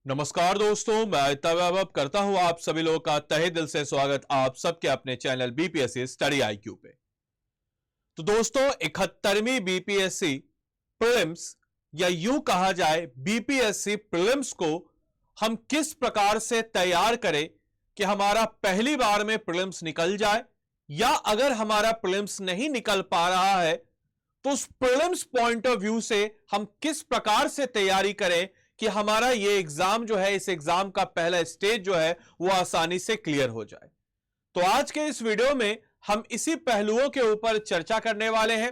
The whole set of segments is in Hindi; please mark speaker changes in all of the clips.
Speaker 1: नमस्कार दोस्तों, मैं तवैभव करता हूं आप सभी लोगों का तहे दिल से स्वागत आप सबके अपने चैनल बीपीएससी स्टडी आईक्यू पे। तो दोस्तों 71वीं बीपीएससी प्रीलिम्स या यूं कहा जाए बीपीएससी प्रीलिम्स को हम किस प्रकार से तैयार करें कि हमारा पहली बार में प्रीलिम्स निकल जाए, या अगर हमारा प्रीलिम्स नहीं निकल पा रहा है तो उस प्रीलिम्स पॉइंट ऑफ व्यू से हम किस प्रकार से तैयारी करें कि हमारा ये एग्जाम जो है, इस एग्जाम का पहला स्टेज जो है वो आसानी से क्लियर हो जाए। तो आज के इस वीडियो में हम इसी पहलुओं के ऊपर चर्चा करने वाले हैं।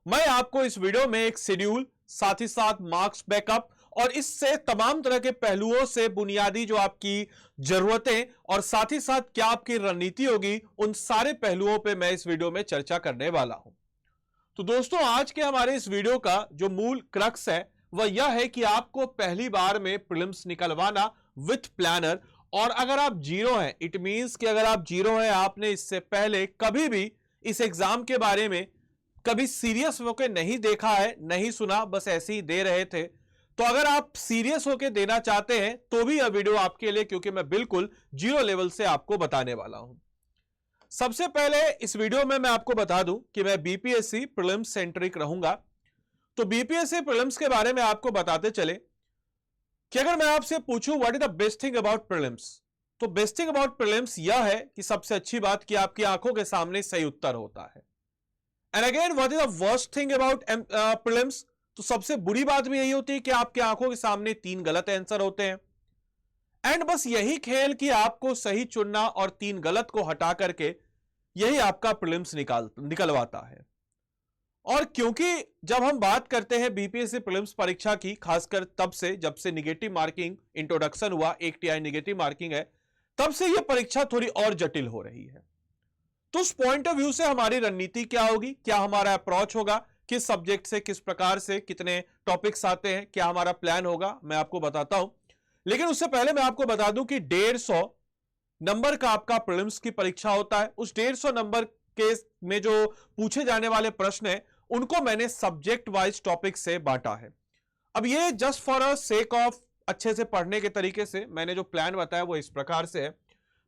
Speaker 1: मैं आपको इस वीडियो में एक शेड्यूल, साथ ही साथ मार्क्स बैकअप और इससे तमाम तरह के पहलुओं से बुनियादी जो आपकी जरूरतें और साथ ही साथ क्या आपकी रणनीति होगी, उन सारे पहलुओं पर मैं इस वीडियो में चर्चा करने वाला हूं। तो दोस्तों आज के हमारे इस वीडियो का जो मूल क्रक्स है वह यह है कि आपको पहली बार में प्रीलिम्स निकलवाना विथ प्लानर। और अगर आप जीरो हैं, इट मींस कि अगर आप जीरो हैं, आपने इससे पहले कभी भी इस एग्जाम के बारे में कभी सीरियस होकर नहीं देखा है, नहीं सुना, बस ऐसे ही दे रहे थे, तो अगर आप सीरियस होकर देना चाहते हैं तो भी यह वीडियो आपके लिए, क्योंकि मैं बिल्कुल जीरो लेवल से आपको बताने वाला हूं। सबसे पहले इस वीडियो में मैं आपको बता दूं कि मैं बीपीएससी प्रीलिम्स सेंट्रिक रहूंगा। तो बीपीएससी प्रीलिम्स के बारे में आपको बताते चले कि अगर मैं आपसे पूछूं what is the best thing about prelims, तो बेस्ट थिंग अबाउट प्रीलिम्स यह है कि सबसे अच्छी बात कि आपकी आंखों के सामने सही उत्तर होता है। And again what is the worst thing about prelims, तो सबसे बुरी बात भी यही होती है कि आपकी आंखों के सामने 3 गलत आंसर होते हैं। एंड बस यही खेल कि आपको सही चुनना और 3 गलत को हटा करके यही आपका प्रीलिम्स निकलवाता है। और क्योंकि जब हम बात करते हैं बीपीएससी प्रीलिम्स परीक्षा की, खासकर तब से जब से निगेटिव मार्किंग इंट्रोडक्शन हुआ, एक टीआई निगेटिव मार्किंग है, तब से यह परीक्षा थोड़ी और जटिल हो रही है। तो उस पॉइंट ऑफ व्यू से हमारी रणनीति क्या होगी, क्या हमारा अप्रोच होगा, किस सब्जेक्ट से, किस प्रकार से, कितने टॉपिक्स आते हैं, क्या हमारा प्लान होगा, मैं आपको बताता हूं। लेकिन उससे पहले मैं आपको बता दूं कि 150 नंबर का आपका प्रीलिम्स की परीक्षा होता है। उस 150 नंबर के में जो पूछे जाने वाले प्रश्न है उनको मैंने सब्जेक्ट वाइज टॉपिक से बांटा है। अब ये just for a sake of अच्छे से पढ़ने के तरीके से मैंने जो प्लान बताया वो इस प्रकार से है।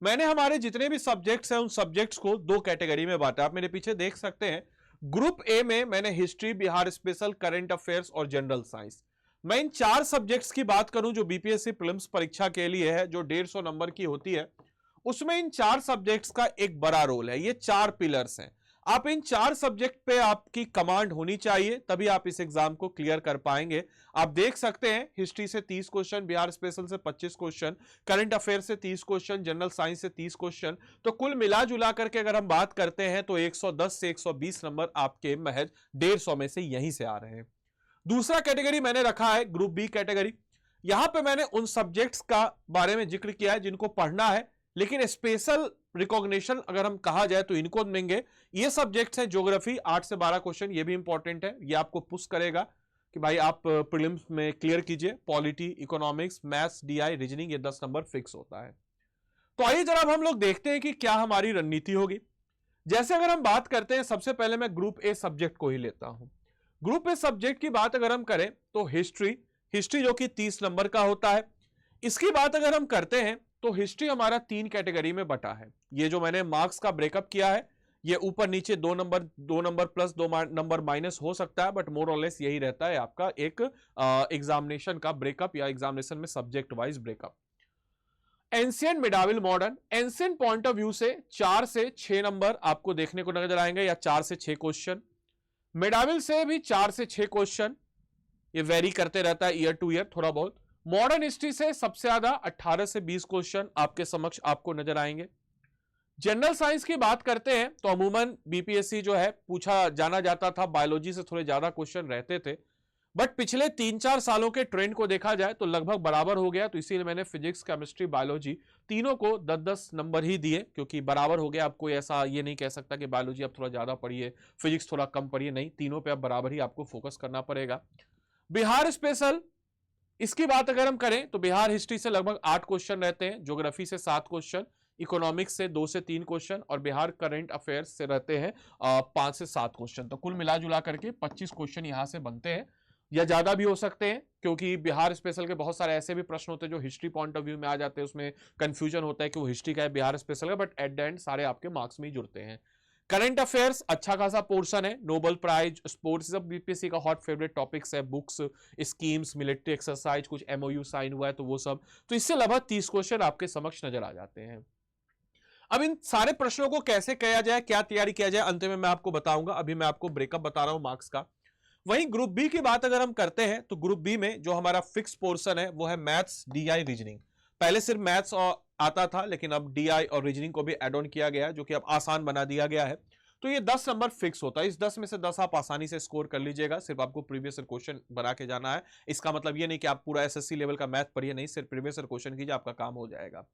Speaker 1: मैंने हमारे जितने भी सब्जेक्ट्स हैं उन सब्जेक्ट्स को 2 कैटेगरी में बांटा। आप मेरे पीछे देख सकते हैं। ग्रुप ए में मैंने history, Bihar special, current affairs और जनरल साइंस। मैं इन 4 सब्जेक्ट्स की बात करूं जो बीपीएससी प्रीलिम्स परीक्षा के लिए है, जो 150 नंबर की होती है, उसमें इन 4 सब्जेक्ट्स का एक बड़ा रोल है। ये 4 पिलर्स हैं। आप इन 4 सब्जेक्ट पे आपकी कमांड होनी चाहिए, तभी आप इस एग्जाम को क्लियर कर पाएंगे। आप देख सकते हैं हिस्ट्री से 30 क्वेश्चन, बिहार स्पेशल से 25 क्वेश्चन, करंट अफेयर से 30 क्वेश्चन, जनरल साइंस से 30 क्वेश्चन। तो कुल मिला जुला करके अगर हम बात करते हैं तो 110 से 120 नंबर आपके महज 150 में से यहीं से आ रहे हैं। दूसरा कैटेगरी मैंने रखा है ग्रुप बी कैटेगरी। यहां पे मैंने उन सब्जेक्ट्स का बारे में जिक्र किया है जिनको पढ़ना है, लेकिन स्पेशल रिकॉग्निशन अगर हम कहा जाए तो इनको देंगे। ये सब्जेक्ट्स हैं ज्योग्राफी, 8 से 12 क्वेश्चन, ये भी इंपॉर्टेंट है। ये आपको पुश करेगा कि भाई आप प्रीलिम्स में क्लियर कीजिए। Polity, economics, maths, DI, reasoning, ये 10 नंबर फिक्स होता है। तो आइए जरा अब हम लोग देखते हैं कि क्या हमारी रणनीति होगी। जैसे अगर हम बात करते हैं, सबसे पहले मैं ग्रुप ए सब्जेक्ट को ही लेता हूं। ग्रुप ए सब्जेक्ट की बात अगर हम करें तो हिस्ट्री जो कि 30 नंबर का होता है। इसकी बात अगर हम करते हैं तो हिस्ट्री हमारा 3 कैटेगरी में बटा है। ये जो मैंने मार्क्स का ब्रेकअप किया है, ये ऊपर नीचे 2 नंबर प्लस 2 नंबर माइनस हो सकता है, बट मोर और लेस यही रहता है आपका एक एग्जामिनेशन का ब्रेकअप या एग्जामिनेशन में subject wise breakup. Ancient, medieval, modern. Ancient point of view से 4 से 6 नंबर आपको देखने को नजर आएंगे, या 4 से 6 क्वेश्चन। मिडाविल से भी 4 से 6 क्वेश्चन, ये वेरी करते रहता है ईयर टू ईयर थोड़ा बहुत। मॉडर्न हिस्ट्री से सबसे ज्यादा 18 से 20 क्वेश्चन आपके समक्ष आपको नजर आएंगे। जनरल साइंस की बात करते हैं तो अमूमन बीपीएससी जो है पूछा जाना जाता था, बायोलॉजी से थोड़े ज्यादा क्वेश्चन रहते थे, बट पिछले 3-4 सालों के ट्रेंड को देखा जाए तो लगभग बराबर हो गया। तो इसीलिए मैंने फिजिक्स, केमिस्ट्री, बायोलॉजी तीनों को 10-10 नंबर ही दिए, क्योंकि बराबर हो गया। आपको ऐसा ये नहीं कह सकता कि बायोलॉजी अब थोड़ा ज्यादा पढ़िए, फिजिक्स थोड़ा कम पढ़िए, नहीं, तीनों पे अब बराबर ही आपको फोकस करना पड़ेगा। बिहार स्पेशल, इसकी बात अगर हम करें तो बिहार हिस्ट्री से लगभग 8 क्वेश्चन रहते हैं, ज्योग्राफी से 7 क्वेश्चन, इकोनॉमिक्स से 2 से 3 क्वेश्चन, और बिहार करंट अफेयर्स से रहते हैं 5 से 7 क्वेश्चन। तो कुल मिला जुला करके 25 क्वेश्चन यहां से बनते हैं।
Speaker 2: या ज्यादा भी हो सकते हैं, क्योंकि बिहार स्पेशल के बहुत सारे ऐसे भी प्रश्न होते हैं जो हिस्ट्री पॉइंट ऑफ व्यू में आ जाते हैं, उसमें कंफ्यूजन होता है कि वो हिस्ट्री का है बिहार स्पेशल का, बट एट द एंड सारे आपके मार्क्स में ही जुड़ते हैं। करंट अफेयर्स अच्छा खासा पोर्शन है, नोबेल प्राइज, स्पोर्ट्स, सब बीपीएससी का हॉट फेवरेट टॉपिक्स है, बुक्स, स्कीम्स, मिलिट्री एक्सरसाइज, कुछ एमओयू साइन हुआ है तो वो सब, तो इससे लगभग 30 क्वेश्चन आपके समक्ष नजर आ जाते हैं। अब इन सारे प्रश्नों को कैसे किया जाए, क्या तैयारी किया जाए, अंत में मैं आपको बताऊंगा। अभी मैं आपको ब्रेकअप बता रहा हूं मार्क्स का। वहीं ग्रुप बी की बात अगर हम करते हैं तो ग्रुप बी में जो हमारा फिक्स पोर्शन है वो है मैथ्स, डीआई, रीजनिंग। पहले सिर्फ मैथ्स और आता था, लेकिन अब डीआई और रीजनिंग को भी एड ऑन किया गया, जो कि अब आसान बना दिया गया है। तो ये 10 नंबर फिक्स होता है, इस 10 में से 10 आप आसानी से स्कोर कर लीजिएगा, सिर्फ आपको प्रीवियस ईयर क्वेश्चन बना के जाना है। इसका मतलब ये नहीं कि आप पूरा एसएससी लेवल का मैथ पढ़िए, नहीं, सिर्फ प्रीवियस ईयर क्वेश्चन कीजिए, आपका काम हो जाएगा।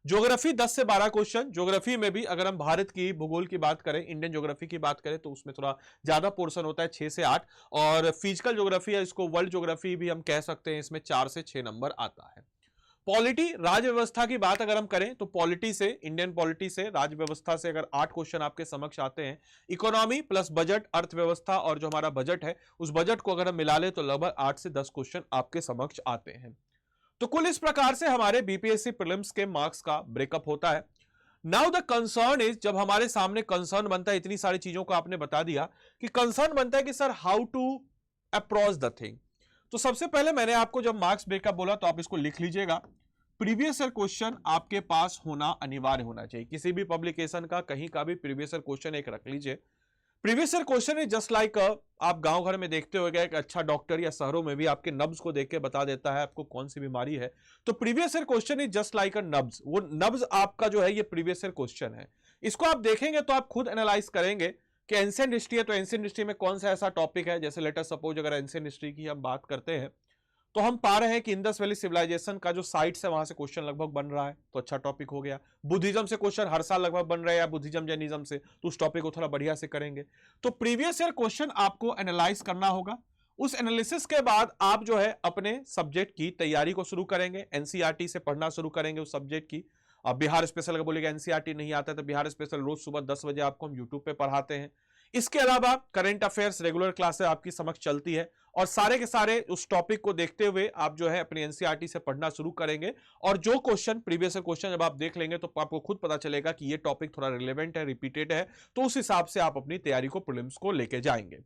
Speaker 2: ज्योग्राफी 10 से 12 क्वेश्चन। ज्योग्राफी में भी अगर हम भारत की भूगोल की बात करें, इंडियन ज्योग्राफी की बात करें, तो उसमें थोड़ा ज्यादा पोर्शन होता है, 6 से 8। और फिजिकल ज्योग्राफी है, इसको वर्ल्ड ज्योग्राफी भी हम कह सकते हैं, इसमें 4 से 6 नंबर आता है। पॉलिटी, राज्य व्यवस्था की बात अगर हम करें तो पॉलिटी से, इंडियन पॉलिटी से, राज्य व्यवस्था से अगर 8 क्वेश्चन आपके समक्ष आते हैं। इकोनॉमी प्लस बजट, अर्थव्यवस्था और जो हमारा बजट है उस बजट को अगर हम मिला ले तो लगभग 8 से 10 क्वेश्चन आपके समक्ष आते हैं। तो कुल इस प्रकार से हमारे बीपीएससी प्रीलिम्स के मार्क्स का ब्रेकअप होता है। नाउ द कंसर्न इज, जब हमारे सामने कंसर्न बनता है, इतनी सारी चीजों को आपने बता दिया, कि कंसर्न बनता है कि sir how to approach the thing. तो सबसे पहले मैंने आपको जब मार्क्स ब्रेकअप बोला तो आप इसको लिख लीजिएगा। प्रीवियस ईयर क्वेश्चन आपके पास होना अनिवार्य होना चाहिए, किसी भी पब्लिकेशन का कहीं का भी प्रीवियस ईयर क्वेश्चन एक रख लीजिए। Previous year question is just like, आप गांव घर में देखते हो एक अच्छा डॉक्टर, या शहरों में भी आपके नब्ज को देख के बता देता है आपको कौन सी बीमारी है। तो previous year question is just like अ नब्ज, वो नब्ज आपका जो है ये प्रीवियस ईयर क्वेश्चन है। इसको आप देखेंगे तो आप खुद एनालाइज करेंगे कि एंशिएंट हिस्ट्री है तो एंशिएंट हिस्ट्री में कौन सा ऐसा टॉपिक है, जैसे लेट अस सपोज अगर एंशिएंट हिस्ट्री की हम बात करते हैं तो हम पा रहे हैं कि इंडस वैली सिविलाइजेशन का जो साइट्स है वहां से क्वेश्चन लगभग बन रहा है, तो अच्छा टॉपिक हो गया। बुद्धिज्म से क्वेश्चन हर साल लगभग बन रहे हैं, या बुद्धिज्म जैनिज्म से, तो उस टॉपिक को थोड़ा बढ़िया से करेंगे। तो प्रीवियस ईयर क्वेश्चन आपको एनालाइज करना होगा। उस एनालिसिस के बाद आप जो है अपने सब्जेक्ट की तैयारी को शुरू करेंगे, एनसीईआरटी से पढ़ना शुरू करेंगे उस सब्जेक्ट की। अब बिहार स्पेशल का बोलेगा एनसीईआरटी नहीं आता, तो बिहार स्पेशल रोज सुबह 10 बजे आपको हम यूट्यूब पे पढ़ाते हैं। इसके अलावा करंट अफेयर्स रेगुलर क्लासेस आपकी समक्ष चलती है, और सारे के सारे उस टॉपिक को देखते हुए आप जो है अपनी एनसीईआरटी से पढ़ना शुरू करेंगे। और जो क्वेश्चन प्रीवियस क्वेश्चन जब आप देख लेंगे तो आपको खुद पता चलेगा कि ये टॉपिक थोड़ा रिलेवेंट है, रिपीटेड है, तो उस हिसाब से आप अपनी तैयारी को प्रीलिम्स को लेके जाएंगे।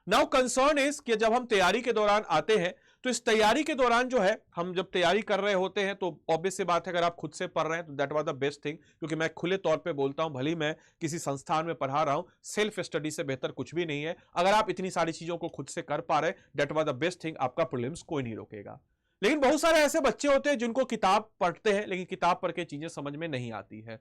Speaker 2: नाउ कंसर्न इज कि जब हम तैयारी के दौरान आते हैं तो इस तैयारी के दौरान जो है हम जब तैयारी कर रहे होते हैं तो ऑब्वियस सी बात है अगर आप खुद से पढ़ रहे हैं तो that was the best thing, क्योंकि मैं खुले तौर पे बोलता हूं, भले मैं किसी संस्थान में पढ़ा रहा हूं, सेल्फ स्टडी से बेहतर कुछ भी नहीं है। अगर आप इतनी सारी चीजों को खुद से कर पा रहे, that was the best thing, आपका प्रीलिम्स कोई नहीं रोकेगा। लेकिन बहुत सारे ऐसे बच्चे होते हैं जिनको किताब पढ़ते हैं लेकिन किताब पढ़ के चीजें समझ में नहीं आती है।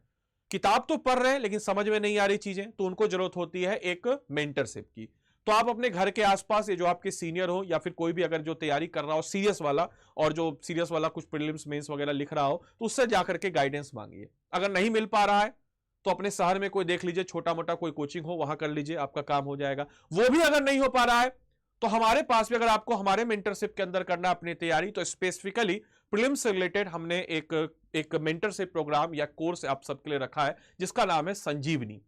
Speaker 2: किताब तो पढ़ रहे हैं लेकिन समझ में नहीं आ रही चीजें, तो उनको जरूरत होती है एक मेंटरशिप की। तो आप अपने घर के आसपास ये जो आपके सीनियर हो, या फिर कोई भी अगर जो तैयारी कर रहा हो सीरियस वाला, और जो सीरियस वाला कुछ प्रीलिम्स मेंस वगैरह लिख रहा हो, तो उससे जाकर के गाइडेंस मांगिए। अगर नहीं मिल पा रहा है तो अपने शहर में कोई देख लीजिए, छोटा मोटा कोई कोचिंग हो, वहां कर लीजिए, आपका काम हो जाएगा। वो भी अगर नहीं हो पा रहा है तो हमारे पास भी, अगर आपको हमारे मेंटरशिप के अंदर करना अपनी तैयारी, तो स्पेसिफिकली प्रीलिम्स से रिलेटेड हमने एक मेंटरशिप प्रोग्राम या कोर्स आप सबके लिए रखा है जिसका नाम है संजीवनी।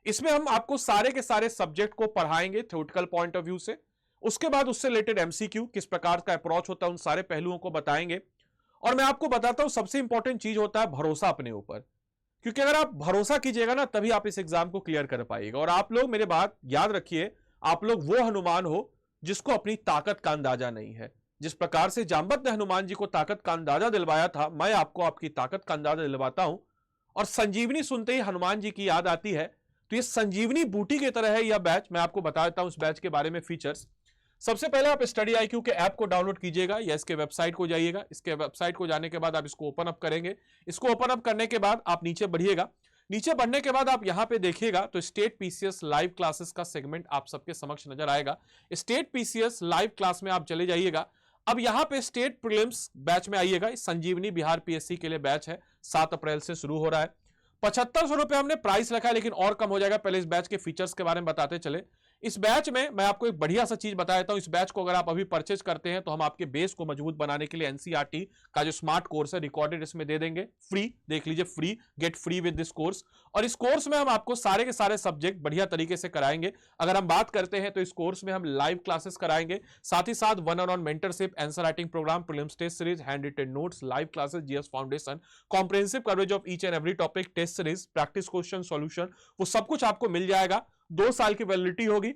Speaker 2: इसमें हम आपको सारे के सारे सब्जेक्ट को पढ़ाएंगे थ्योरेटिकल पॉइंट ऑफ व्यू से। उसके बाद उससे रिलेटेड एमसीक्यू, किस प्रकार का अप्रोच होता है, उन सारे पहलुओं को बताएंगे। और मैं आपको बताता हूं सबसे इंपॉर्टेंट चीज होता है भरोसा अपने ऊपर, क्योंकि अगर आप भरोसा कीजिएगा ना तभी आप इस एग्जाम को क्लियर कर पाइएगा। और आप लोग मेरे बात याद रखिए, आप लोग वो हनुमान हो जिसको अपनी ताकत का अंदाजा नहीं है। जिस प्रकार से जामवंत ने हनुमान जी को ताकत का अंदाजा दिलवाया था, मैं आपको आपकी ताकत का अंदाजा दिलवाता हूं। और संजीवनी सुनते ही हनुमान जी की याद आती है, तो ये संजीवनी बूटी की तरह है यह बैच। मैं आपको बता देता हूं इस बैच के बारे में फीचर्स। सबसे पहले आप स्टडी IQ के ऐप को डाउनलोड कीजिएगा या इसके वेबसाइट को जाइएगा। इसके वेबसाइट को जाने के बाद आप इसको ओपन अप करेंगे। इसको ओपन अप करने के बाद आप नीचे बढ़िएगा। नीचे बढ़ने के बाद आप यहां पे देखिएगा तो स्टेट PCS लाइव क्लासेस का सेगमेंट आप सबके समक्ष नजर आएगा। स्टेट PCS लाइव क्लास में आप चले जाइएगा। अब यहां पे स्टेट प्रीलिम्स बैच में आइएगा। संजीवनी बिहार PSC के लिए बैच है, 7 अप्रैल से शुरू हो रहा है। 7500 रुपए हमने प्राइस रखा है, लेकिन और कम हो जाएगा। पहले इस बैच के फीचर्स के बारे में बताते चले। इस बैच में मैं आपको एक बढ़िया सा चीज बता देता हूं। इस बैच को अगर आप अभी परचेज करते हैं तो हम आपके बेस को मजबूत बनाने के लिए एनसीईआरटी का जो स्मार्ट कोर्स है रिकॉर्डेड इसमें दे देंगे फ्री। देख लीजिए, free, get free with this course. और इस कोर्स में हम आपको सारे के सारे सब्जेक्ट बढ़िया तरीके से कराएंगे। अगर हम बात करते हैं तो इस कोर्स में हम लाइव क्लासेस कराएंगे, साथ ही साथ one on one mentorship, answer writing program, prelims test series, hand written notes, live classes, GS foundation, comprehensive coverage of each and every topic, test series, practice question solution, वो सब कुछ आपको मिल जाएगा। 2 साल की वैलिडिटी होगी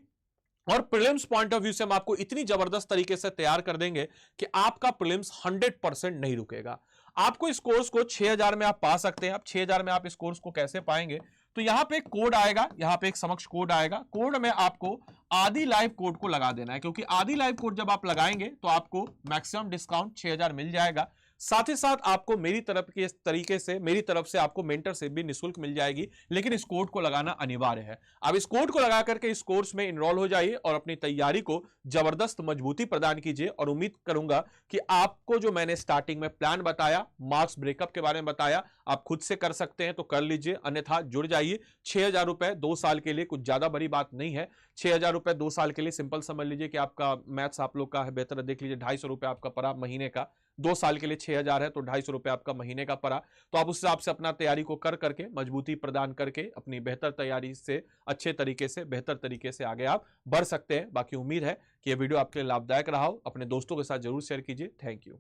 Speaker 2: और प्रीलिम्स पॉइंट ऑफ व्यू से हम आपको इतनी जबरदस्त तरीके से तैयार कर देंगे कि आपका प्रीलिम्स 100% नहीं रुकेगा। आपको इस कोर्स को 6000 में आप पा सकते हैं। अब 6000 में आप इस कोर्स को कैसे पाएंगे? तो यहां पे एक कोड आएगा, यहां पे एक समक्ष कोड आएगा। कोड में आपको आदि लाइव कोड को लगा देना है, क्योंकि आदि लाइव कोड जब आप लगाएंगे तो आपको मैक्सिमम डिस्काउंट 6000 मिल जाएगा। साथ ही साथ आपको मेरी तरफ के इस तरीके से, मेरी तरफ से आपको मेंटरशिप भी निःशुल्क मिल जाएगी, लेकिन इस कोड को लगाना अनिवार्य है। अब इस कोड को लगा करके इस कोर्स में इनरोल हो जाइए और अपनी तैयारी को जबरदस्त मजबूती प्रदान कीजिए। और उम्मीद करूंगा कि आपको जो मैंने स्टार्टिंग में प्लान बताया, मार्क्स ब्रेकअप के बारे में बताया, आप खुद से कर सकते हैं तो कर लीजिए, अन्यथा जुड़ जाइए। 6000 रुपए 2 साल के लिए कुछ ज्यादा बड़ी बात नहीं है। 6000 रुपए 2 साल के लिए सिंपल समझ लीजिए कि आपका मैथ्स आप लोग का है बेहतर, देख लीजिए 250 रुपए आपका पड़ा महीने का। 2 साल के लिए 6000 है तो 250 रुपए आपका महीने का पड़ा। तो आप उस हिसाब से अपना तैयारी को कर करके मजबूती प्रदान करके अपनी बेहतर तैयारी से अच्छे तरीके से, बेहतर तरीके से आगे आप बढ़ सकते हैं। बाकी उम्मीद है कि यह वीडियो आपके लिए लाभदायक रहा हो। अपने दोस्तों के साथ जरूर शेयर कीजिए। Thank you.